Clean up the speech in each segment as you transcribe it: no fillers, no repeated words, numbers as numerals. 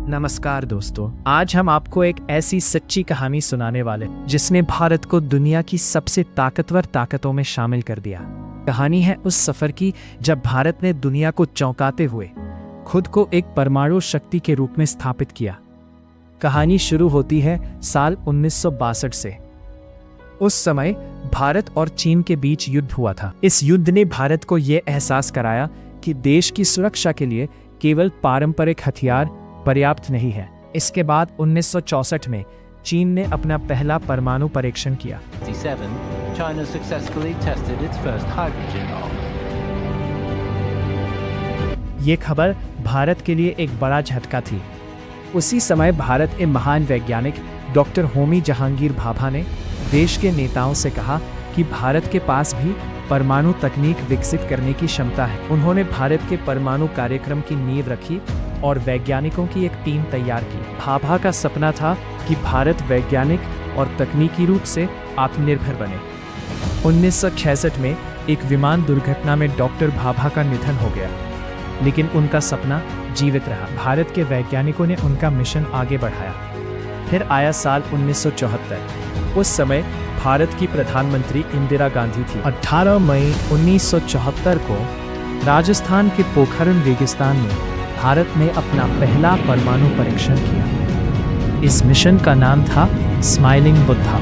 नमस्कार दोस्तों, आज हम आपको एक ऐसी सच्ची कहानी सुनाने वाले जिसने भारत को दुनिया की सबसे ताकतवर ताकतों में शामिल कर दिया। कहानी है उस सफर की जब भारत ने दुनिया को चौंकाते हुए खुद को एक परमाणु शक्ति के रूप में स्थापित किया। कहानी शुरू होती है साल 1962 से। उस समय भारत और चीन के बीच युद्ध हुआ था। इस युद्ध ने भारत को यह एहसास कराया कि देश की सुरक्षा के लिए केवल पारंपरिक हथियार पर्याप्त नहीं है। इसके बाद 1964 में चीन ने अपना पहला परमाणु परीक्षण किया। ये खबर भारत के लिए एक बड़ा झटका थी। उसी समय भारत के महान वैज्ञानिक डॉक्टर होमी जहांगीर भाभा ने देश के नेताओं से कहा कि भारत के पास भी परमाणु तकनीक विकसित करने की क्षमता है। उन्होंने भारत के परमाणु कार्यक्रम की नींव रखी और वैज्ञानिकों की एक टीम तैयार की। भाभा का सपना था कि भारत वैज्ञानिक और तकनीकी रूप से आत्मनिर्भर बने। 1966 में एक विमान दुर्घटना में डॉक्टर भाभा का निधन हो गया, लेकिन उनका सपना जीवित रहा। भारत के वैज्ञानिकों ने उनका मिशन आगे बढ़ाया। फिर आया साल 1974। उस समय भारत की प्रधानमंत्री इंदिरा गांधी थी। 18 मई 1974 को राजस्थान के पोखरण रेगिस्तान में भारत ने अपना पहला परमाणु परीक्षण किया। इस मिशन का नाम था स्माइलिंग बुद्धा।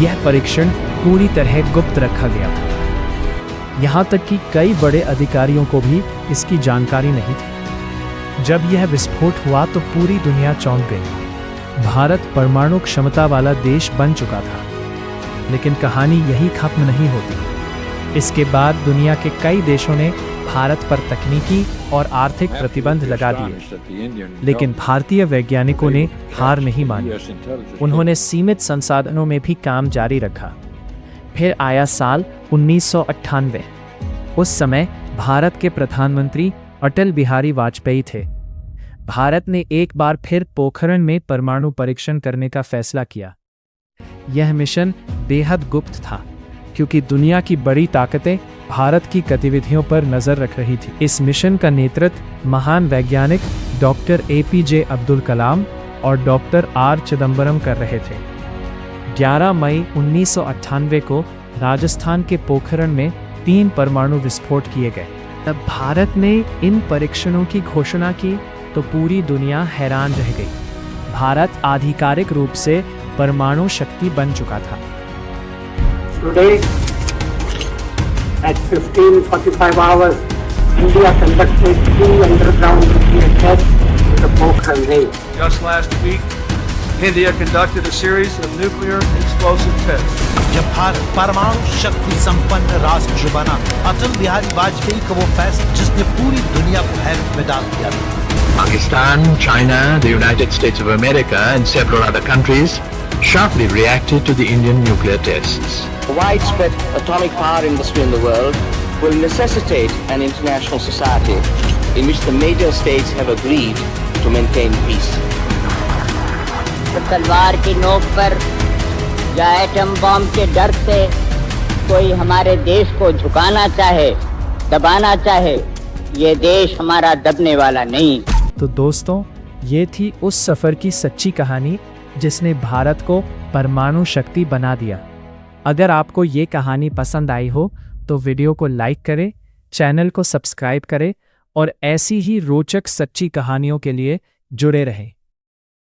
यह परीक्षण पूरी तरह गुप्त रखा गया था। यहाँ तक कि कई बड़े अधिकारियों को भी इसकी जानकारी नहीं थी। जब यह विस्फोट हुआ तो पूरी दुनिया चौंक गई। भारत परमाणु क्षमता वाला देश बन चुका था। लेकिन कहानी यही खत्म नहीं होती। इसके बाद दुनिया के कई देशों ने भारत पर तकनीकी और आर्थिक प्रतिबंध लगा दिए, लेकिन भारतीय वैज्ञानिकों ने हार नहीं मानी। उन्होंने सीमित संसाधनों में भी काम जारी रखा। फिर आया साल 1998। उस समय भारत के प्रधानमंत्री अटल बिहारी वाजपेयी थे। भारत ने एक बार फिर पोखरण में परमाणु परीक्षण करने का फैसला किया। यह मिशन बेहद गुप्त था, क्योंकि दुनिया की बड़ी ताकतें भारत की गतिविधियों पर नजर रख रही थी। इस मिशन का नेतृत्व महान वैज्ञानिक डॉक्टर APJ अब्दुल कलाम और डॉक्टर R चिदंबरम कर रहे थे। 11 मई 1998 को राजस्थान के पोखरण में 3 परमाणु विस्फोट किए गए। तब भारत ने इन परीक्षणों की घोषणा की तो पूरी दुनिया हैरान रह गई। भारत आधिकारिक रूप से परमाणु शक्ति बन चुका था। Today, at 15:45 hours, India conducted 2 underground nuclear tests in the Pokhran range. Just last week, India conducted a series of nuclear explosive tests. जब भारत परमाणु शक्ति संपन्न राष्ट्र बना, अटल बिहारी वाजपेयी का वो फैसला जिसने पूरी दुनिया को हैरत में डाल दिया। Pakistan, China, the United States of America and several other countries sharply reacted to the Indian nuclear tests. Widespread atomic power industry in the world will necessitate an international society in which the major states have agreed to maintain peace. तो तलवार की नोक पर या atom bomb के डर से कोई हमारे देश को झुकाना चाहे, दबाना चाहे, ये देश हमारा दबने वाला नहीं। तो दोस्तों, ये थी उस सफर की सच्ची कहानी जिसने भारत को परमाणु शक्ति बना दिया। अगर आपको ये कहानी पसंद आई हो तो वीडियो को लाइक करें, चैनल को सब्सक्राइब करें और ऐसी ही रोचक सच्ची कहानियों के लिए जुड़े रहें।